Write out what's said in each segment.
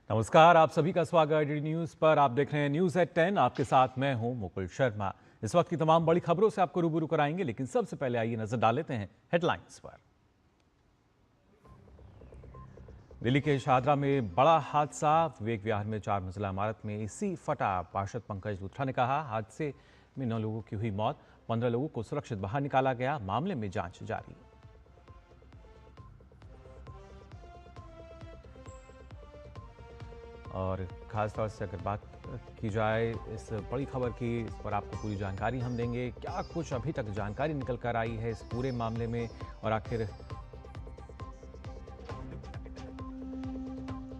नमस्कार, आप सभी का स्वागत डी न्यूज पर। आप देख रहे हैं न्यूज एट 10। आपके साथ मैं हूं मुकुल शर्मा। इस वक्त की तमाम बड़ी खबरों से आपको रूबरू कराएंगे, लेकिन सबसे पहले आइए नजर डाल लेते हैं हेडलाइंस पर। दिल्ली के शाहदरा में बड़ा हादसा। विवेक विहार में 4 मंजिला इमारत में एसी फटा। पार्षद पंकज लूथरा ने कहा, हादसे में 9 लोगों की हुई मौत, 15 लोगों को सुरक्षित बाहर निकाला गया। मामले में जांच जारी। और खासतौर से अगर बात की जाए इस बड़ी खबर की, इस पर आपको पूरी जानकारी हम देंगे। क्या कुछ अभी तक जानकारी निकल कर आई है इस पूरे मामले में, और आखिर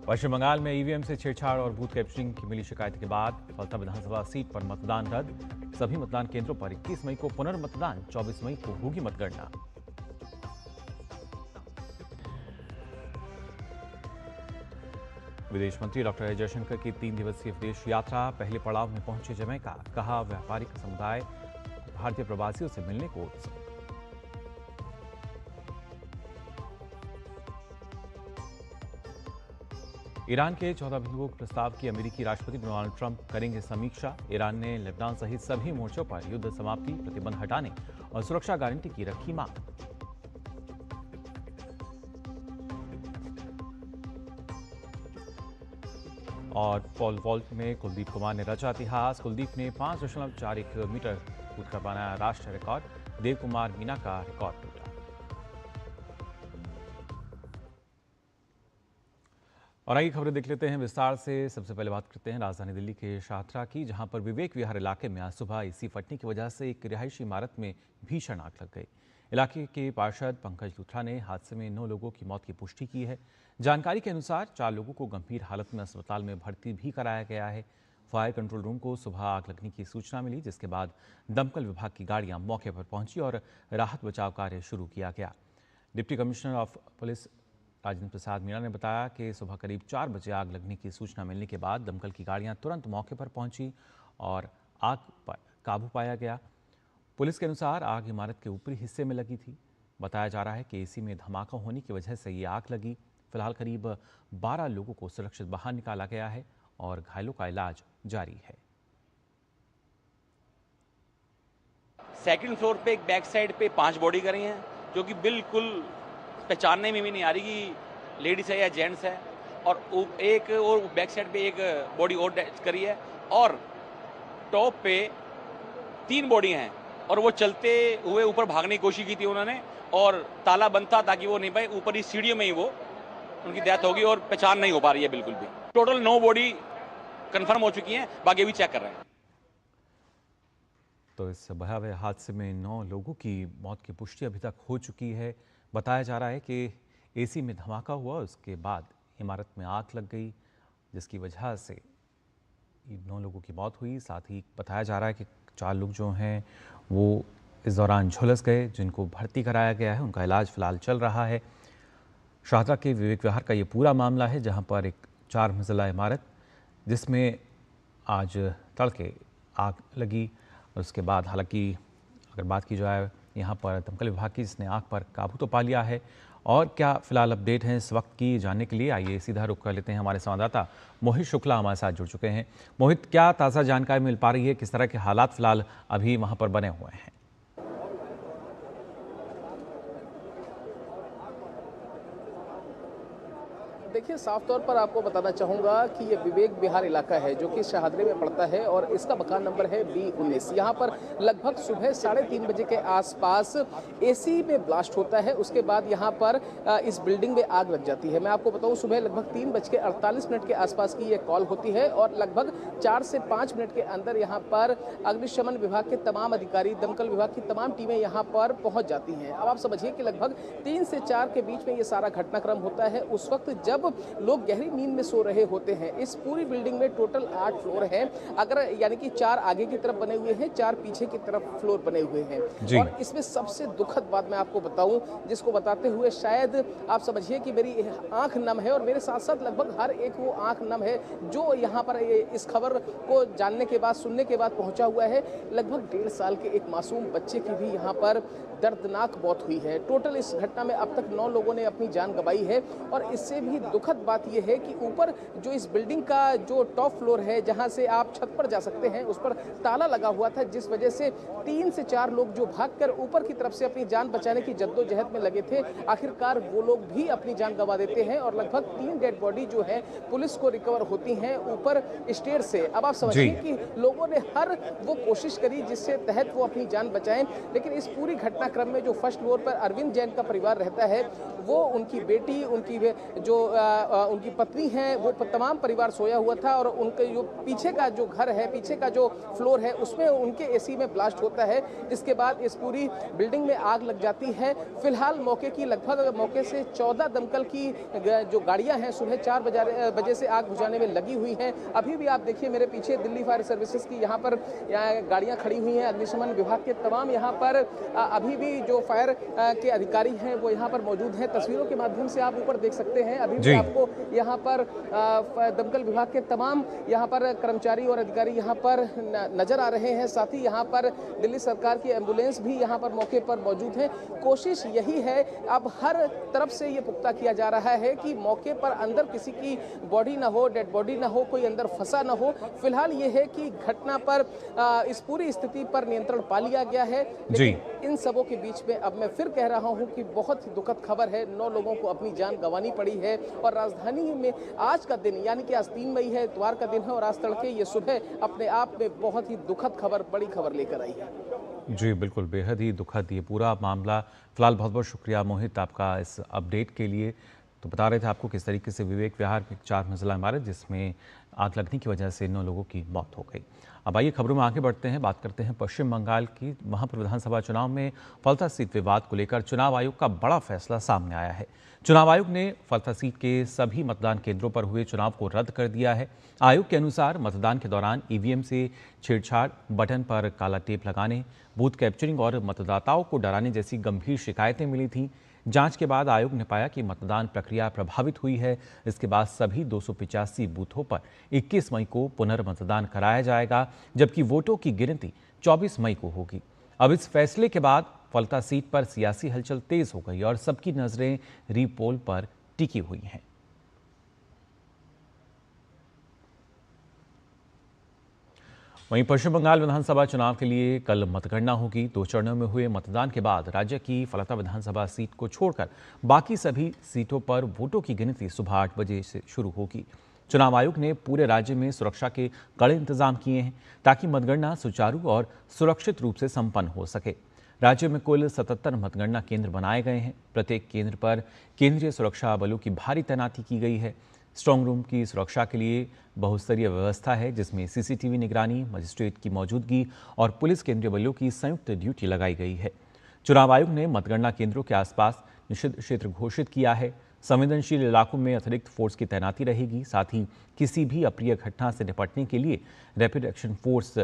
पश्चिम बंगाल में ईवीएम से छेड़छाड़ और बूथ कैप्चरिंग की मिली शिकायत के बाद फलता विधानसभा सीट पर मतदान रद्द। सभी मतदान केंद्रों पर 21 मई को पुनर्मतदान, 24 मई को होगी मतगणना। विदेश मंत्री डॉक्टर एस जयशंकर की 3 दिवसीय विदेश यात्रा। पहले पड़ाव में पहुंचे जमैका। कहा, व्यापारिक समुदाय भारतीय प्रवासियों से मिलने को उत्सुक। ईरान के 14 बिंदुओं के प्रस्ताव की अमेरिकी राष्ट्रपति डोनाल्ड ट्रंप करेंगे समीक्षा। ईरान ने लेबनान सहित सभी मोर्चों पर युद्ध समाप्ति, प्रतिबंध हटाने और सुरक्षा गारंटी की रखी मांग। और पोल वॉल्ट में कुलदीप कुमार ने रचा इतिहास। कुलदीप ने 5.41 मीटर कूदकर बनाया राष्ट्रीय रिकॉर्ड। देव कुमार मीना का रिकॉर्ड टूटा। और आइए खबरें देख लेते हैं विस्तार से। सबसे पहले बात करते हैं राजधानी दिल्ली के शाहदरा की, जहां पर विवेक विहार इलाके में आज सुबह एसी फटने की वजह से एक रिहायशी इमारत में भीषण आग लग गई। इलाके के पार्षद पंकज लूथरा ने हादसे में 9 लोगों की मौत की पुष्टि की है। जानकारी के अनुसार 4 लोगों को गंभीर हालत में अस्पताल में भर्ती भी कराया गया है। फायर कंट्रोल रूम को सुबह आग लगने की सूचना मिली, जिसके बाद दमकल विभाग की गाड़ियां मौके पर पहुंची और राहत बचाव कार्य शुरू किया गया। Deputy commissioner of police Rajendra Prasad Meena ने बताया कि सुबह करीब 4 बजे आग लगने की सूचना मिलने के बाद दमकल की गाड़ियां तुरंत मौके पर पहुंची और आग पर काबू पाया गया। पुलिस के अनुसार आग इमारत के ऊपरी हिस्से में लगी थी। बताया जा रहा है कि एसी में धमाका होने की वजह से ये आग लगी। फिलहाल करीब 12 लोगों को सुरक्षित बाहर निकाला गया है और घायलों का इलाज जारी है। सेकंड फ्लोर पे एक बैक साइड पे 5 बॉडी करी हैं, जो कि बिल्कुल पहचानने में भी नहीं आ रही कि लेडीज है या जेंट्स है। और एक और बैक साइड पे एक बॉडी और करी है, और टॉप पे 3 बॉडी हैं, और वो चलते हुए ऊपर भागने की कोशिश की थी उन्होंने, और ताला बंद था ताकि वो नहीं पाए। ऊपर ही सीढ़ियों में ही वो उनकी डेथ होगी और पहचान नहीं हो पा रही है बिल्कुल भी। टोटल 9 बॉडी कंफर्म हो चुकी हैं, बाकी अभी चेक कर रहे हैं। तो इस भयावह हादसे में 9 लोगों की मौत की पुष्टि अभी तक हो चुकी है। बताया जा रहा है कि एसी में धमाका हुआ, उसके बाद इमारत में आग लग गई, जिसकी वजह से 9 लोगों की मौत हुई। साथ ही बताया जा रहा है कि 4 लोग जो हैं वो इस दौरान झुलस गए, जिनको भर्ती कराया गया है। उनका इलाज फिलहाल चल रहा है। शाहदरा के विवेक विहार का ये पूरा मामला है, जहां पर एक 4 मंजिला इमारत, जिसमें आज तड़के आग लगी। और उसके बाद हालांकि अगर बात की जाए यहाँ पर दमकल विभाग की, जिसने आग पर काबू तो पा लिया है। और क्या फिलहाल अपडेट है इस वक्त की, जानने के लिए आइए सीधा रुख कर लेते हैं। हमारे संवाददाता मोहित शुक्ला हमारे साथ जुड़ चुके हैं। मोहित, क्या ताज़ा जानकारी मिल पा रही है? किस तरह के हालात फिलहाल अभी वहाँ पर बने हुए हैं? देखिए, साफ तौर पर आपको बताना चाहूँगा कि ये विवेक विहार इलाका है, जो कि शाहदरे में पड़ता है, और इसका मकान नंबर है B19। यहाँ पर लगभग सुबह 3:30 बजे के आसपास एसी में ब्लास्ट होता है। उसके बाद यहाँ पर इस बिल्डिंग में आग लग जाती है। मैं आपको बताऊँ, सुबह लगभग 3:48 के आसपास की ये कॉल होती है, और लगभग 4 से 5 मिनट के अंदर यहाँ पर अग्निशमन विभाग के तमाम अधिकारी, दमकल विभाग की तमाम टीमें यहाँ पर पहुँच जाती हैं। अब आप समझिए कि लगभग 3 से 4 के बीच में ये सारा घटनाक्रम होता है, उस वक्त जब लोग गहरी नींद में सो रहे होते हैं। इस पूरी बिल्डिंग में टोटल 8 फ्लोर हैं, अगर यानी कि 4 आगे की तरफ बने हुए हैं, 4 पीछे की तरफ फ्लोर बने हुए हैं। और इसमें सबसे दुखद बात मैं आपको बताऊं, जिसको बताते हुए शायद आप समझिए कि मेरी आंख नम है, और मेरे साथ साथ लगभग हर एक वो आंख नम है जो यहाँ पर इस खबर को जानने के बाद, सुनने के बाद पहुंचा हुआ है। लगभग 1.5 साल के एक मासूम बच्चे की भी यहाँ पर दर्दनाक मौत हुई है। टोटल इस घटना में अब तक 9 लोगों ने अपनी जान गंवाई है, और इससे भी दुखद बात यह है कि ऊपर जो इस बिल्डिंग का जो टॉप फ्लोर है, जहां से आप छत पर जा सकते हैं, उस पर ताला लगा हुआ था, जिस वजह से 3 से 4 लोग जो भागकर ऊपर की तरफ से अपनी जान बचाने की जद्दोजहद में लगे थे, आखिरकार वो लोग भी अपनी जान गंवा देते हैं और लगभग 3 डेड बॉडी जो है पुलिस को रिकवर होती हैं ऊपर स्टेयर से। अब आप समझिए कि लोगों ने हर वो कोशिश करी जिससे तहत वो अपनी जान बचाएं, लेकिन इस पूरी घटनाक्रम में जो फर्स्ट फ्लोर पर अरविंद जैन का परिवार रहता है, वो उनकी बेटी, उनकी जो उनकी पत्नी है, वो तमाम परिवार सोया हुआ था और उनके जो पीछे का जो घर है, पीछे का जो फ्लोर है, उसमें उनके एसी में ब्लास्ट होता है, जिसके बाद इस पूरी बिल्डिंग में आग लग जाती है। फिलहाल मौके से 14 दमकल की जो गाड़ियां हैं सुबह 4 बजे से आग बुझाने में लगी हुई हैं। अभी भी आप देखिए मेरे पीछे दिल्ली फायर सर्विसेज की यहाँ पर गाड़ियां खड़ी हुई हैं, अग्निशमन विभाग के तमाम यहाँ पर अभी भी जो फायर के अधिकारी हैं वो यहाँ पर मौजूद हैं। तस्वीरों के माध्यम से आप ऊपर देख सकते हैं, अभी भी आपको यहाँ पर दमकल विभाग के तमाम यहाँ पर कर्मचारी और अधिकारी यहाँ पर नजर आ रहे हैं। साथ ही यहाँ पर दिल्ली सरकार की एम्बुलेंस भी यहाँ पर मौके पर मौजूद है। कोशिश यही है, अब हर तरफ से ये पुख्ता किया जा रहा है कि मौके पर अंदर किसी की बॉडी ना हो, डेड बॉडी ना हो, कोई अंदर फंसा ना हो। फिलहाल ये है कि घटना पर इस पूरी स्थिति पर नियंत्रण पा लिया गया है, लेकिन इन सबों के बीच में अब मैं फिर कह रहा हूं कि बहुत ही दुखद खबर है। 9 लोगों को अपनी जान गंवानी पड़ी है और राजधानी में आज का दिन, यानी कि आज 3 मई है, इतवार का दिन है और आज तड़के ये सुबह अपने आप में बहुत ही दुखद खबर, बड़ी खबर लेकर आई है। जी बिल्कुल, बेहद ही दुखद ये पूरा मामला। फिलहाल बहुत बहुत शुक्रिया मोहित आपका इस अपडेट के लिए। तो बता रहे थे आपको किस तरीके से विवेक विहार में 4 मंजिला इमारत जिसमें आग लगने की वजह से 9 लोगों की मौत हो गई। अब आइए खबरों में आगे बढ़ते हैं, बात करते हैं पश्चिम बंगाल की। वहां पर विधानसभा चुनाव में फलता सीट विवाद को लेकर चुनाव आयोग का बड़ा फैसला सामने आया है। चुनाव आयोग ने फलता सीट के सभी मतदान केंद्रों पर हुए चुनाव को रद्द कर दिया है। आयोग के अनुसार मतदान के दौरान ईवीएम से छेड़छाड़, बटन पर काला टेप लगाने, बूथ कैप्चरिंग और मतदाताओं को डराने जैसी गंभीर शिकायतें मिली थीं। जांच के बाद आयोग ने पाया कि मतदान प्रक्रिया प्रभावित हुई है। इसके बाद सभी 285 बूथों पर 21 मई को पुनर्मतदान कराया जाएगा, जबकि वोटों की गिनती 24 मई को होगी। अब इस फैसले के बाद फलता सीट पर सियासी हलचल तेज हो गई और सबकी नजरें रीपोल पर टिकी हुई हैं। वहीं पश्चिम बंगाल विधानसभा चुनाव के लिए कल मतगणना होगी। 2 चरणों में हुए मतदान के बाद राज्य की फलता विधानसभा सीट को छोड़कर बाकी सभी सीटों पर वोटों की गिनती सुबह 8 बजे से शुरू होगी। चुनाव आयोग ने पूरे राज्य में सुरक्षा के कड़े इंतजाम किए हैं ताकि मतगणना सुचारू और सुरक्षित रूप से संपन्न हो सके। राज्य में कुल 77 मतगणना केंद्र बनाए गए हैं। प्रत्येक केंद्र पर केंद्रीय सुरक्षा बलों की भारी तैनाती की गई है। स्ट्रांग रूम की सुरक्षा के लिए बहुस्तरीय व्यवस्था है, जिसमें सीसीटीवी निगरानी, मजिस्ट्रेट की मौजूदगी और पुलिस केंद्रीय बलों की संयुक्त ड्यूटी लगाई गई है। चुनाव आयोग ने मतगणना केंद्रों के आसपास निषिद्ध क्षेत्र घोषित किया है। संवेदनशील इलाकों में अतिरिक्त फोर्स की तैनाती रहेगी। साथ ही किसी भी अप्रिय घटना से निपटने के लिए रैपिड एक्शन फोर्स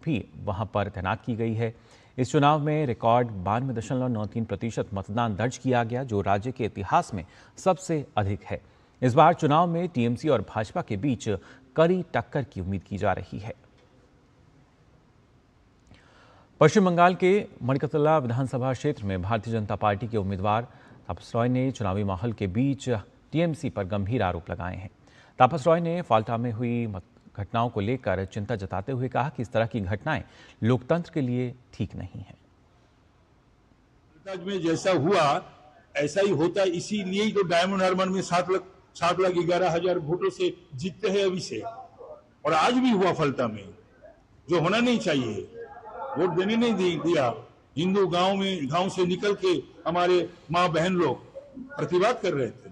भी वहां पर तैनात की गई है। इस चुनाव में रिकॉर्ड 92.93% मतदान दर्ज किया गया, जो राज्य के इतिहास में सबसे अधिक है। इस बार चुनाव में टीएमसी और भाजपा के बीच कड़ी टक्कर की उम्मीद की जा रही है। पश्चिम बंगाल के मणिकतला विधानसभा क्षेत्र में भारतीय जनता पार्टी के उम्मीदवार तापस रॉय ने चुनावी माहौल के बीच टीएमसी पर गंभीर आरोप लगाए हैं। तापस रॉय ने फाल्टा में हुई घटनाओं को लेकर चिंता जताते हुए कहा कि इस तरह की घटनाएं लोकतंत्र के लिए ठीक नहीं है। में जैसा हुआ ऐसा ही होता, इसीलिए ही तो डायमंड हार्बर में 7,11,000 वोटों से जीतते हैं अभी से। और आज भी हुआ फलता में, जो होना नहीं चाहिए। वोट देने नहीं दिया। हिंदू गांव से निकल के हमारे माँ बहन लोग प्रतिवाद कर रहे थे।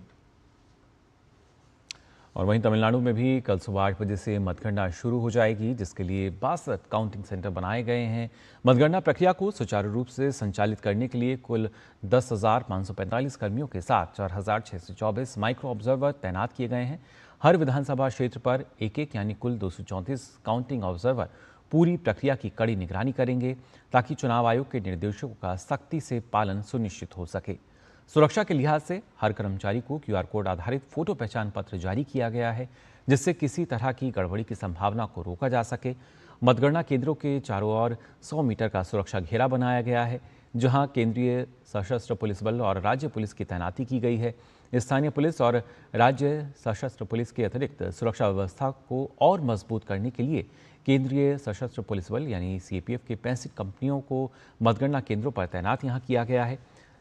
और वहीं तमिलनाडु में भी कल सुबह 8 बजे से मतगणना शुरू हो जाएगी, जिसके लिए 62 काउंटिंग सेंटर बनाए गए हैं। मतगणना प्रक्रिया को सुचारू रूप से संचालित करने के लिए कुल 10,545 कर्मियों के साथ 4,624 माइक्रो ऑब्जर्वर तैनात किए गए हैं। हर विधानसभा क्षेत्र पर एक यानी कुल 234 काउंटिंग ऑब्जर्वर पूरी प्रक्रिया की कड़ी निगरानी करेंगे, ताकि चुनाव आयोग के निर्देशों का सख्ती से पालन सुनिश्चित हो सके। सुरक्षा के लिहाज से हर कर्मचारी को क्यूआर कोड आधारित फोटो पहचान पत्र जारी किया गया है, जिससे किसी तरह की गड़बड़ी की संभावना को रोका जा सके। मतगणना केंद्रों के चारों ओर 100 मीटर का सुरक्षा घेरा बनाया गया है। जहां केंद्रीय सशस्त्र पुलिस बल और राज्य पुलिस की तैनाती की गई है। स्थानीय पुलिस और राज्य सशस्त्र पुलिस के अतिरिक्त सुरक्षा व्यवस्था को और मजबूत करने के लिए केंद्रीय सशस्त्र पुलिस बल यानी सीएपीएफ के 65 कंपनियों को मतगणना केंद्रों पर तैनात यहां किया गया है।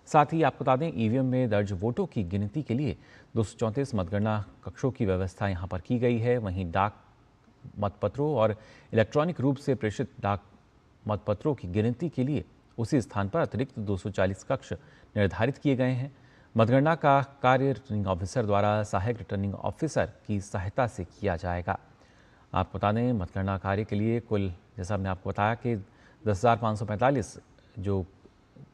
साथ ही आपको बता दें, ईवीएम में दर्ज वोटों की गिनती के लिए 234 मतगणना कक्षों की व्यवस्था यहां पर की गई है। वहीं डाक मतपत्रों और इलेक्ट्रॉनिक रूप से प्रेषित डाक मतपत्रों की गिनती के लिए उसी स्थान पर अतिरिक्त 240 कक्ष निर्धारित किए गए हैं। मतगणना का कार्य रिटर्निंग ऑफिसर द्वारा सहायक रिटर्निंग ऑफिसर की सहायता से किया जाएगा। आपको बता दें, मतगणना कार्य के लिए कुल, जैसा हमने आपको बताया कि 10,545 जो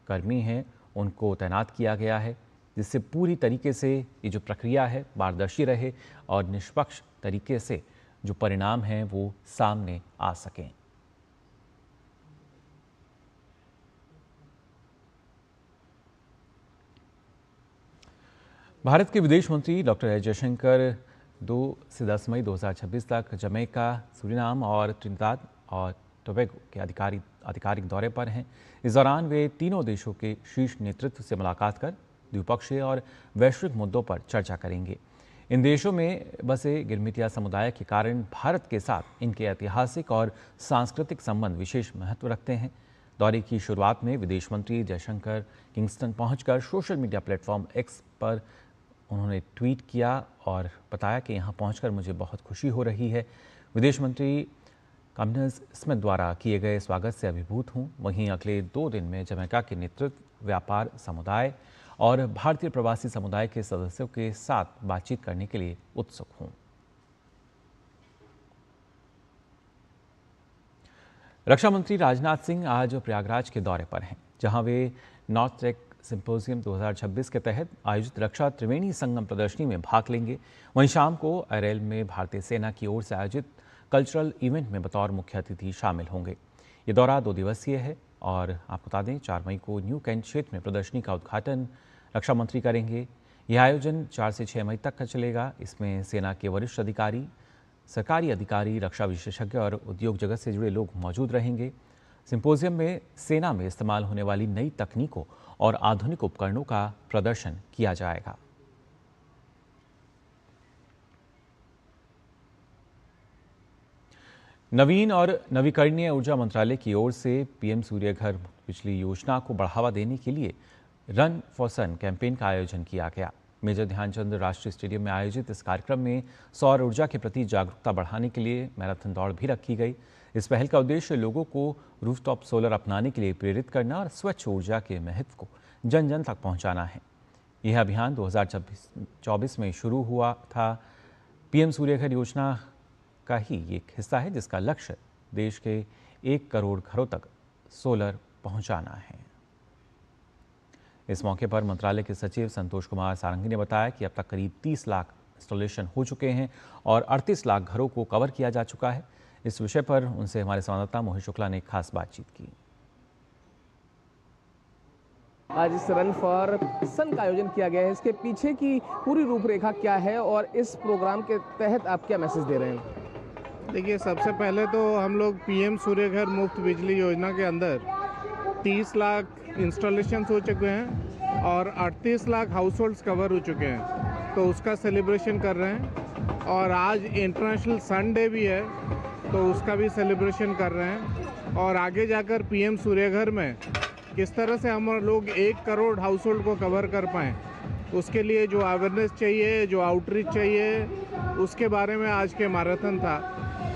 कर्मी हैं उनको तैनात किया गया है, जिससे पूरी तरीके से ये जो प्रक्रिया है पारदर्शी रहे और निष्पक्ष तरीके से जो परिणाम हैं वो सामने आ सकें। भारत के विदेश मंत्री डॉक्टर एस जयशंकर 2 से 10 मई 2026 तक जमैका, सूरीनाम और त्रिनिदाद और टोबैगो के आधिकारिक दौरे पर हैं। इस दौरान वे तीनों देशों के शीर्ष नेतृत्व से मुलाकात कर द्विपक्षीय और वैश्विक मुद्दों पर चर्चा करेंगे। इन देशों में बसे गिरमिटिया समुदाय के कारण भारत के साथ इनके ऐतिहासिक और सांस्कृतिक संबंध विशेष महत्व रखते हैं। दौरे की शुरुआत में विदेश मंत्री जयशंकर किंगस्टन पहुंचकर सोशल मीडिया प्लेटफॉर्म एक्स पर उन्होंने ट्वीट किया और बताया कि यहाँ पहुंचकर मुझे बहुत खुशी हो रही है। विदेश मंत्री कमिन्स स्मिथ द्वारा किए गए स्वागत से अभिभूत हूँ। वहीं अगले 2 दिन में जमैका के नेतृत्व, व्यापार समुदाय और भारतीय प्रवासी समुदाय के सदस्यों के साथ बातचीत करने के लिए उत्सुक हूँ। रक्षा मंत्री राजनाथ सिंह आज प्रयागराज के दौरे पर हैं, जहां वे नॉर्थ टेक सिंपोजियम 2026 के तहत आयोजित रक्षा त्रिवेणी संगम प्रदर्शनी में भाग लेंगे। वहीं शाम को अरेल में भारतीय सेना की ओर से आयोजित कल्चरल इवेंट में बतौर मुख्य अतिथि शामिल होंगे। ये दौरा 2 दिवसीय है और आपको बता दें 4 मई को न्यू कैंट क्षेत्र में प्रदर्शनी का उद्घाटन रक्षा मंत्री करेंगे। यह आयोजन 4 से 6 मई तक का चलेगा। इसमें सेना के वरिष्ठ अधिकारी, सरकारी अधिकारी, रक्षा विशेषज्ञ और उद्योग जगत से जुड़े लोग मौजूद रहेंगे। सिंपोजियम में सेना में इस्तेमाल होने वाली नई तकनीकों और आधुनिक उपकरणों का प्रदर्शन किया जाएगा। नवीन और नवीकरणीय ऊर्जा मंत्रालय की ओर से पीएम सूर्य घर बिजली योजना को बढ़ावा देने के लिए रन फॉर सन कैंपेन का आयोजन किया गया। मेजर ध्यानचंद राष्ट्रीय स्टेडियम में आयोजित इस कार्यक्रम में सौर ऊर्जा के प्रति जागरूकता बढ़ाने के लिए मैराथन दौड़ भी रखी गई। इस पहल का उद्देश्य लोगों को रूफटॉप सोलर अपनाने के लिए प्रेरित करना और स्वच्छ ऊर्जा के महत्व को जन जन तक पहुंचाना है। यह अभियान 2024 में शुरू हुआ था। पीएम सूर्य घर योजना का ही एक हिस्सा है, जिसका लक्ष्य देश के 1 करोड़ घरों तक सोलर पहुंचाना है। इस मौके पर मंत्रालय के सचिव संतोष कुमार सारंगी ने बताया कि अब तक करीब 30 लाख इंस्टॉलेशन हो चुके हैं और 38 लाख घरों को कवर किया जा चुका है। इस विषय पर उनसे हमारे संवाददाता मोहित शुक्ला ने खास बातचीत की। आज इस रन फॉर सन का आयोजन किया गया है, इसके पीछे की पूरी रूपरेखा क्या है और इस प्रोग्राम के तहत आप क्या मैसेज दे रहे हैं? देखिए, सबसे पहले तो हम लोग पीएम सूर्य घर मुफ्त बिजली योजना के अंदर 30 लाख इंस्टॉलेशन हो चुके हैं और 38 लाख हाउस होल्ड्स कवर हो चुके हैं, तो उसका सेलिब्रेशन कर रहे हैं। और आज इंटरनेशनल सन डे भी है, तो उसका भी सेलिब्रेशन कर रहे हैं। और आगे जाकर पीएम सूर्य घर में किस तरह से हम लोग 1 करोड़ हाउस होल्ड को कवर कर पाएँ, उसके लिए जो अवेयरनेस चाहिए, जो आउटरीच चाहिए, उसके बारे में आज के मैराथन था।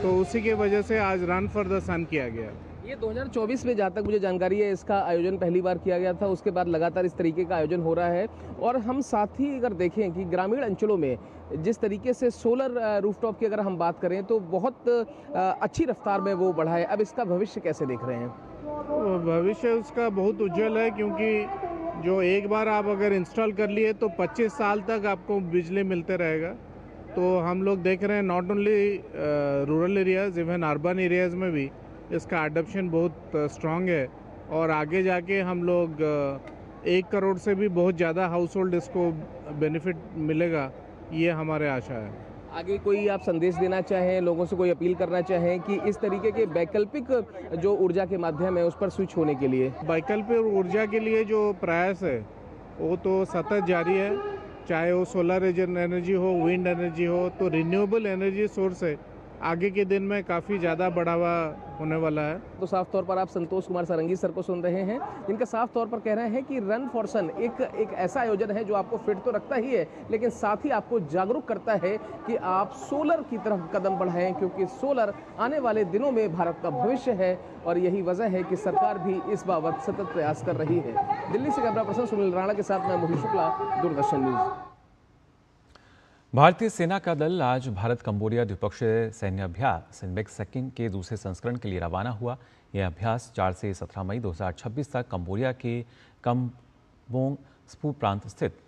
तो उसी की वजह से आज रन फॉर द सन किया गया। ये 2024 में जहाँ तक मुझे जानकारी है इसका आयोजन पहली बार किया गया था, उसके बाद लगातार इस तरीके का आयोजन हो रहा है। और हम साथ ही अगर देखें कि ग्रामीण अंचलों में जिस तरीके से सोलर रूफटॉप की अगर हम बात करें तो बहुत अच्छी रफ्तार में वो बढ़ा है। अब इसका भविष्य कैसे देख रहे हैं? भविष्य उसका बहुत उज्जवल है, क्योंकि जो एक बार आप अगर इंस्टॉल कर लिए तो 25 साल तक आपको बिजली मिलते रहेगा। तो हम लोग देख रहे हैं not only rural areas, even urban areas में भी इसका अडॉप्शन बहुत स्ट्रांग है। और आगे जाके हम लोग 1 करोड़ से भी बहुत ज़्यादा हाउस होल्ड इसको बेनिफिट मिलेगा, ये हमारे आशा है। आगे कोई आप संदेश देना चाहें, लोगों से कोई अपील करना चाहें कि इस तरीके के वैकल्पिक जो ऊर्जा के माध्यम है उस पर स्विच होने के लिए? वैकल्पिक ऊर्जा के लिए जो प्रयास है वो तो सतत जारी है, चाहे वो सोलर एनर्जी हो, विंड एनर्जी हो, तो रिन्यूएबल एनर्जी सोर्स है आगे के दिन में काफ़ी ज़्यादा बढ़ावा होने वाला है। तो साफ तौर पर आप संतोष कुमार सारंगी सर को सुन रहे हैं, जिनका साफ तौर पर कह रहे हैं कि रन फॉर सन एक ऐसा आयोजन है जो आपको फिट तो रखता ही है, लेकिन साथ ही आपको जागरूक करता है कि आप सोलर की तरफ कदम बढ़ाएं, क्योंकि सोलर आने वाले दिनों में भारत का भविष्य है और यही वजह है कि सरकार भी इस बाबत सतत प्रयास कर रही है। दिल्ली से कैमरा पर्सन सुनील राणा के साथ मैं मोहित शुक्ला, दूरदर्शन न्यूज। भारतीय सेना का दल आज भारत कंबोडिया द्विपक्षीय सैन्य अभ्यास इनबेक सेकंड के दूसरे संस्करण के लिए रवाना हुआ। यह अभ्यास 4 से 17 मई 2026 तक कंबोडिया के कम्बोंग स्पू प्रांत स्थित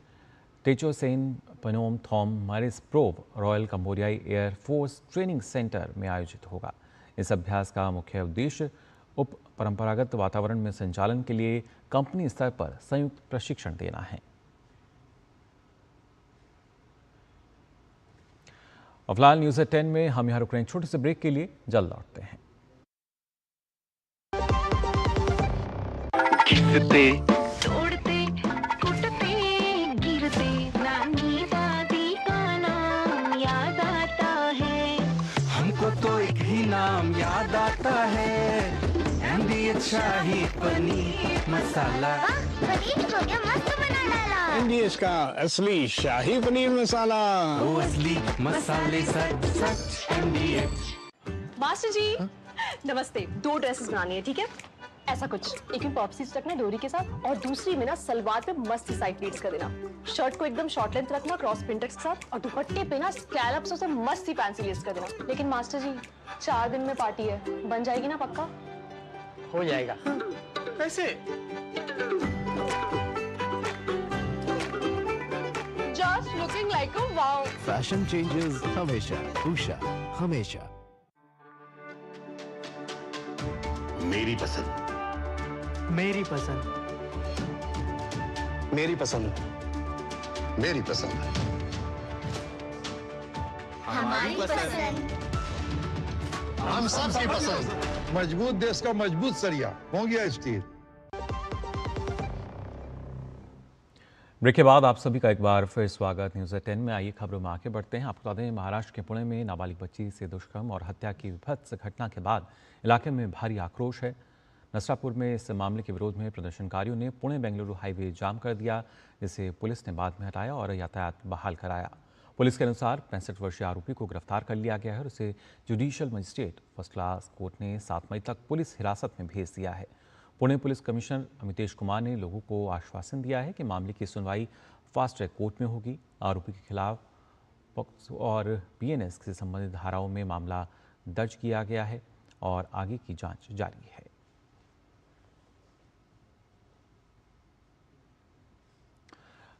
टेचोसेन पनोम थॉम मारिस प्रोव रॉयल कंबोडियाई एयर फोर्स ट्रेनिंग सेंटर में आयोजित होगा। इस अभ्यास का मुख्य उद्देश्य उप परंपरागत वातावरण में संचालन के लिए कंपनी स्तर पर संयुक्त प्रशिक्षण देना है। और फिलहाल न्यूज़ 10 में हम यहाँ रुक रहे हैं छोटे से ब्रेक के लिए, जल्द लौटते हैं। तोड़ते कुटते गिरते नानी दादी का नाम याद आता है, हमको तो एक ही नाम याद आता है, एमडीएच शाही पनीर मसाला। पनीर तो क्या मस्त बना डाला। एमडीएच का असली शाही पनीर मसाला, वो असली मसाले सच सच एमडीएच। मास्टर जी नमस्ते, 2 ड्रेसेस बनानी है, ठीक है? ऐसा कुछ, एक में पॉप्सीज रखना डोरी के साथ और दूसरी में ना सलवार पे मस्त साइड प्लीट्स कर देना। शर्ट को एकदम शॉर्ट लेंथ रखना क्रॉस प्रिंटेक्स के साथ, और दुपट्टे पे ना स्कैलप्स से मस्त सी फैंसी लेस कर देना। लेकिन मास्टर जी 4 दिन में पार्टी है, बन जाएगी ना पक्का? हो जाएगा। कैसे? Just looking like a wow. Fashion changes हमेशा, उषा हमेशा। मेरी पसंद, मेरी पसंद, मेरी पसंद, मेरी पसंद, हमारी पसंद। हम सबकी पसंद। मजबूत देश का मजबूत सरिया हो गया स्टील। ब्रेक के बाद आप सभी का एक बार फिर स्वागत। न्यूज़ 10 में आइए खबरों में आगे बढ़ते हैं। आपको बता दें, महाराष्ट्र के पुणे में नाबालिग बच्ची से दुष्कर्म और हत्या की विभत्स घटना के बाद इलाके में भारी आक्रोश है। नसरापुर में इस मामले के विरोध में प्रदर्शनकारियों ने पुणे बेंगलुरु हाईवे जाम कर दिया, जिसे पुलिस ने बाद में हटाया और यातायात बहाल कराया। पुलिस के अनुसार 65 वर्षीय आरोपी को गिरफ्तार कर लिया गया है और उसे judicial magistrate first class court ने 7 मई तक पुलिस हिरासत में भेज दिया है। पुणे पुलिस कमिश्नर अमितेश कुमार ने लोगों को आश्वासन दिया है कि मामले की सुनवाई फास्ट ट्रैक कोर्ट में होगी। आरोपी के खिलाफ पॉक्सो और बीएनएस से संबंधित धाराओं में मामला दर्ज किया गया है और आगे की जांच जारी है।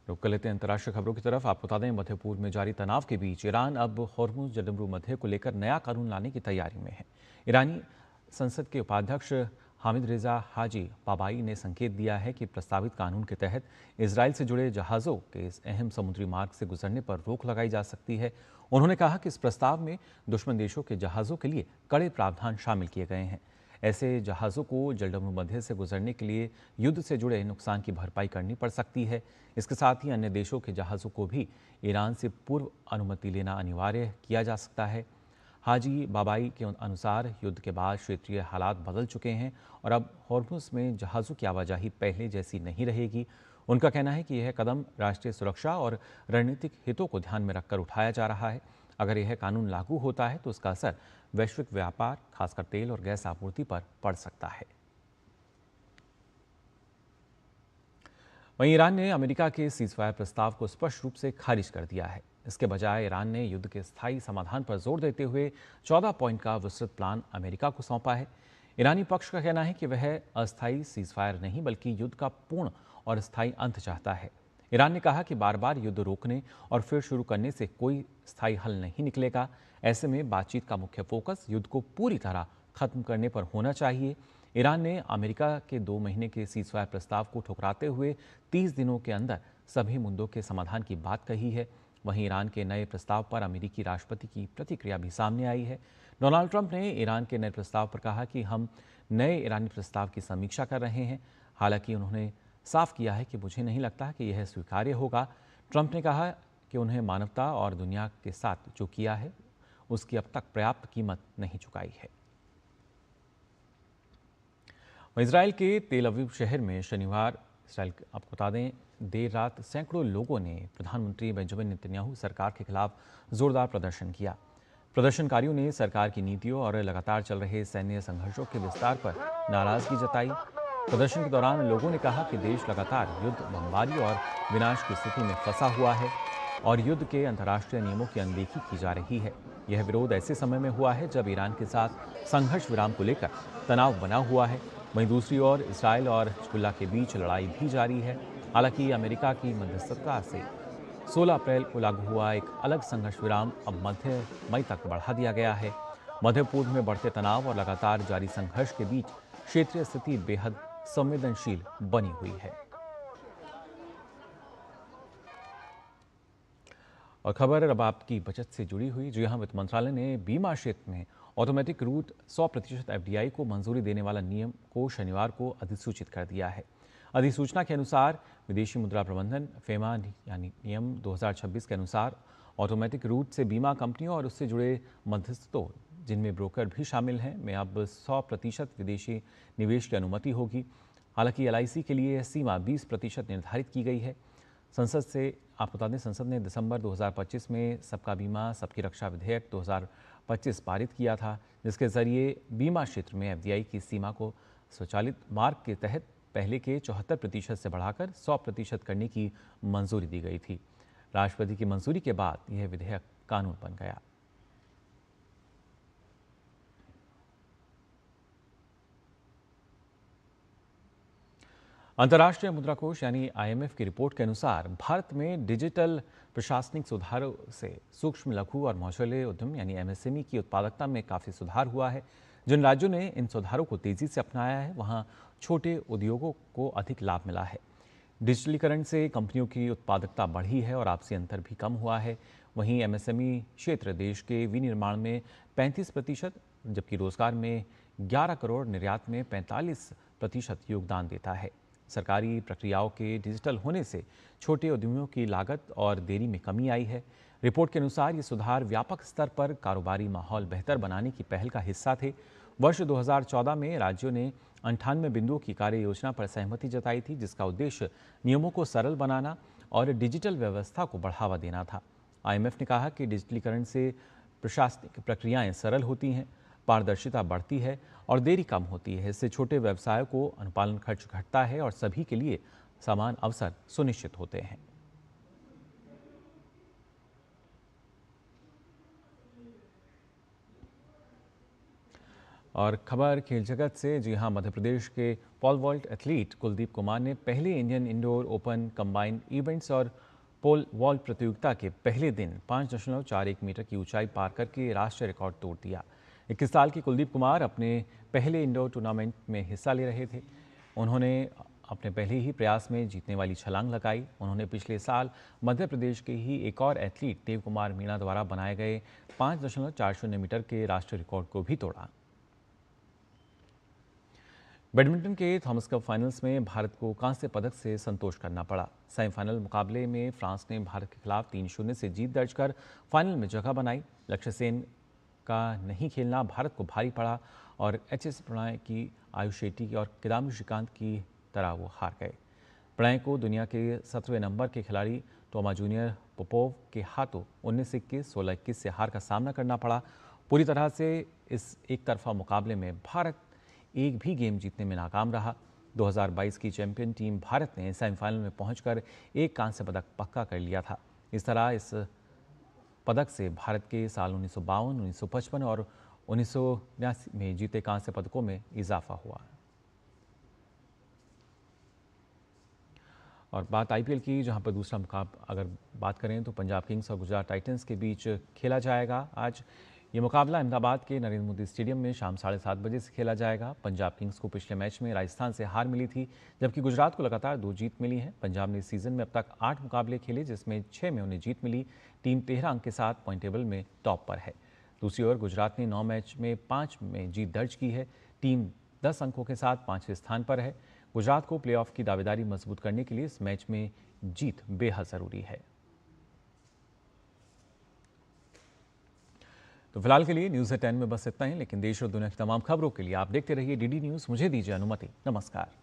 रुक कर लेते हैं अंतर्राष्ट्रीय खबरों की तरफ। आपको बता दें, मध्य पूर्व में जारी तनाव के बीच ईरान अब होर्मुज जलमरू मध्य को लेकर नया कानून लाने की तैयारी में है। ईरानी संसद के उपाध्यक्ष हामिद रेजा हाजी बाबाई ने संकेत दिया है कि प्रस्तावित कानून के तहत इजराइल से जुड़े जहाज़ों के इस अहम समुद्री मार्ग से गुजरने पर रोक लगाई जा सकती है। उन्होंने कहा कि इस प्रस्ताव में दुश्मन देशों के जहाज़ों के लिए कड़े प्रावधान शामिल किए गए हैं। ऐसे जहाज़ों को जलमरू मध्य से गुजरने के लिए युद्ध से जुड़े नुकसान की भरपाई करनी पड़ सकती है। इसके साथ ही अन्य देशों के जहाज़ों को भी ईरान से पूर्व अनुमति लेना अनिवार्य किया जा सकता है। हाजी बाबाई के अनुसार युद्ध के बाद क्षेत्रीय हालात बदल चुके हैं और अब होर्मुज में जहाज़ों की आवाजाही पहले जैसी नहीं रहेगी। उनका कहना है कि यह कदम राष्ट्रीय सुरक्षा और रणनीतिक हितों को ध्यान में रखकर उठाया जा रहा है। अगर यह कानून लागू होता है तो इसका असर वैश्विक व्यापार, खासकर तेल और गैस आपूर्ति पर पड़ सकता है। वहीं ईरान ने अमेरिका के सीजफायर प्रस्ताव को स्पष्ट रूप से खारिज कर दिया है। इसके बजाय ईरान ने युद्ध के स्थायी समाधान पर जोर देते हुए 14 पॉइंट का विस्तृत प्लान अमेरिका को सौंपा है। ईरानी पक्ष का कहना है कि वह अस्थायी सीजफायर नहीं बल्कि युद्ध का पूर्ण और स्थायी अंत चाहता है। ईरान ने कहा कि बार बार युद्ध रोकने और फिर शुरू करने से कोई स्थायी हल नहीं निकलेगा। ऐसे में बातचीत का मुख्य फोकस युद्ध को पूरी तरह खत्म करने पर होना चाहिए। ईरान ने अमेरिका के 2 महीने के सीजफायर प्रस्ताव को ठुकराते हुए 30 दिनों के अंदर सभी मुद्दों के समाधान की बात कही है। वहीं ईरान के नए प्रस्ताव पर अमेरिकी राष्ट्रपति की प्रतिक्रिया भी सामने आई है। डोनाल्ड ट्रंप ने ईरान के नए प्रस्ताव पर कहा कि हम नए ईरानी प्रस्ताव की समीक्षा कर रहे हैं। हालांकि उन्होंने साफ किया है कि मुझे नहीं लगता कि यह स्वीकार्य होगा। ट्रंप ने कहा कि उन्हें मानवता और दुनिया के साथ जो किया है उसकी अब तक पर्याप्त कीमत नहीं चुकाई है। इजराइल के तेल अवीव शहर में शनिवार आपको बता दें देर रात सैकड़ों लोगों ने प्रधानमंत्री बेंजामिन नेतन्याहू सरकार के खिलाफ जोरदार प्रदर्शन किया। प्रदर्शनकारियों ने सरकार की नीतियों और लगातार चल रहे सैन्य संघर्षों के विस्तार पर नाराजगी जताई। प्रदर्शन के दौरान लोगों ने कहा कि देश लगातार युद्ध, बमबारी और विनाश की स्थिति में फंसा हुआ है और युद्ध के अंतर्राष्ट्रीय नियमों की अनदेखी की जा रही है। यह विरोध ऐसे समय में हुआ है जब ईरान के साथ संघर्ष विराम को लेकर तनाव बना हुआ है। वहीं दूसरी ओर इसराइल और हिजबुल्लाह के बीच लड़ाई भी जारी है। हालांकि अमेरिका की मध्यस्थता से 16 अप्रैल को लागू हुआ एक अलग संघर्ष विराम अब मध्य मई तक बढ़ा दिया गया है। मध्य पूर्व में बढ़ते तनाव और लगातार जारी संघर्ष के बीच क्षेत्रीय स्थिति बेहद संवेदनशील बनी हुई है। और खबर अब आपकी बचत से जुड़ी हुई। जी हाँ, वित्त मंत्रालय ने बीमा क्षेत्र में ऑटोमेटिक रूट 100% एफडीआई को मंजूरी देने वाला नियम को शनिवार को अधिसूचित कर दिया है। अधिसूचना के अनुसार विदेशी मुद्रा प्रबंधन फेमा यानी नियम 2026 के अनुसार ऑटोमेटिक रूट से बीमा कंपनियों और उससे जुड़े मध्यस्थों जिनमें ब्रोकर भी शामिल हैं में अब 100% विदेशी निवेश की अनुमति होगी। हालांकि LIC के लिए यह सीमा 20% निर्धारित की गई है। संसद से आपको बता दें संसद ने दिसंबर 2025 में सबका बीमा सबकी रक्षा विधेयक 2025 पारित किया था, जिसके जरिए बीमा क्षेत्र में एफडीआई की सीमा को स्वचालित मार्ग के तहत पहले के 74% से बढ़ाकर 100% करने की मंजूरी दी गई थी। राष्ट्रपति की मंजूरी के बाद यह विधेयक कानून बन गया। अंतर्राष्ट्रीय मुद्रा कोष यानी IMF की रिपोर्ट के अनुसार भारत में डिजिटल प्रशासनिक सुधारों से सूक्ष्म लघु और मझोले उद्यम यानी MSME की उत्पादकता में काफ़ी सुधार हुआ है। जिन राज्यों ने इन सुधारों को तेज़ी से अपनाया है वहाँ छोटे उद्योगों को अधिक लाभ मिला है। डिजिटलीकरण से कंपनियों की उत्पादकता बढ़ी है और आपसी अंतर भी कम हुआ है। वहीं MSME क्षेत्र देश के विनिर्माण में 35%, जबकि रोजगार में 11 करोड़, निर्यात में 45% योगदान देता है। सरकारी प्रक्रियाओं के डिजिटल होने से छोटे उद्यमियों की लागत और देरी में कमी आई है। रिपोर्ट के अनुसार ये सुधार व्यापक स्तर पर कारोबारी माहौल बेहतर बनाने की पहल का हिस्सा थे। वर्ष 2014 में राज्यों ने 98 बिंदुओं की कार्य योजना पर सहमति जताई थी, जिसका उद्देश्य नियमों को सरल बनाना और डिजिटल व्यवस्था को बढ़ावा देना था। IMF ने कहा कि डिजिटलीकरण से प्रशासनिक प्रक्रियाएं सरल होती हैं, पारदर्शिता बढ़ती है और देरी कम होती है। इससे छोटे व्यवसायों को अनुपालन खर्च घटता है और सभी के लिए समान अवसर सुनिश्चित होते हैं। और खबर खेल जगत से। जी हां, मध्य प्रदेश के pole vault athlete Kuldeep Kumar ने पहले Indian indoor open combined events और पोल वॉल्ट प्रतियोगिता के पहले दिन 5.41 मीटर की ऊंचाई पार करके राष्ट्रीय रिकॉर्ड तोड़ दिया। 21 साल के कुलदीप कुमार अपने पहले इंडोर टूर्नामेंट में हिस्सा ले रहे थे। उन्होंने अपने पहले ही प्रयास में जीतने वाली छलांग लगाई। उन्होंने पिछले साल मध्य प्रदेश के ही एक और एथलीट देव कुमार मीणा द्वारा बनाए गए 5.40 मीटर के राष्ट्रीय रिकॉर्ड को भी तोड़ा। बैडमिंटन के थॉमस कप फाइनल्स में भारत को कांस्य पदक से संतोष करना पड़ा। सेमीफाइनल मुकाबले में फ्रांस ने भारत के खिलाफ 3-0 से जीत दर्ज कर फाइनल में जगह बनाई। लक्ष्य सेन का नहीं खेलना भारत को भारी पड़ा और HS प्रणय की, आयुष शेट्टी और किदाम्बी श्रीकांत की तरह वो हार गए। प्रणय को दुनिया के 17वें नंबर के खिलाड़ी टोमा जूनियर पोपोव के हाथों 19-21, 16-21 से हार का सामना करना पड़ा। पूरी तरह से इस एक तरफा मुकाबले में भारत एक भी गेम जीतने में नाकाम रहा। 2022 की चैंपियन टीम भारत ने सेमीफाइनल में पहुंचकर एक कांस्य पदक पक्का कर लिया था। इस तरह इस पदक से भारत के साल 1952, 1955 और 1979 में जीते कांस्य पदकों में इजाफा हुआ। और बात IPL की, जहां पर दूसरा मुकाबला अगर बात करें तो पंजाब किंग्स और गुजरात टाइटंस के बीच खेला जाएगा। आज ये मुकाबला अहमदाबाद के नरेंद्र मोदी स्टेडियम में शाम 7:30 बजे से खेला जाएगा। पंजाब किंग्स को पिछले मैच में राजस्थान से हार मिली थी, जबकि गुजरात को लगातार 2 जीत मिली है। पंजाब ने इस सीजन में अब तक 8 मुकाबले खेले, जिसमें 6 में उन्हें जीत मिली। टीम 13 अंक के साथ पॉइंट टेबल में टॉप पर है। दूसरी ओर गुजरात ने 9 मैच में 5 में जीत दर्ज की है। टीम 10 अंकों के साथ 5वें स्थान पर है। गुजरात को प्लेऑफ की दावेदारी मजबूत करने के लिए इस मैच में जीत बेहद जरूरी है। तो फिलहाल के लिए न्यूज़ 10 में बस इतना ही, लेकिन देश और दुनिया की तमाम खबरों के लिए आप देखते रहिए डीडी न्यूज़। मुझे दीजिए अनुमति। नमस्कार।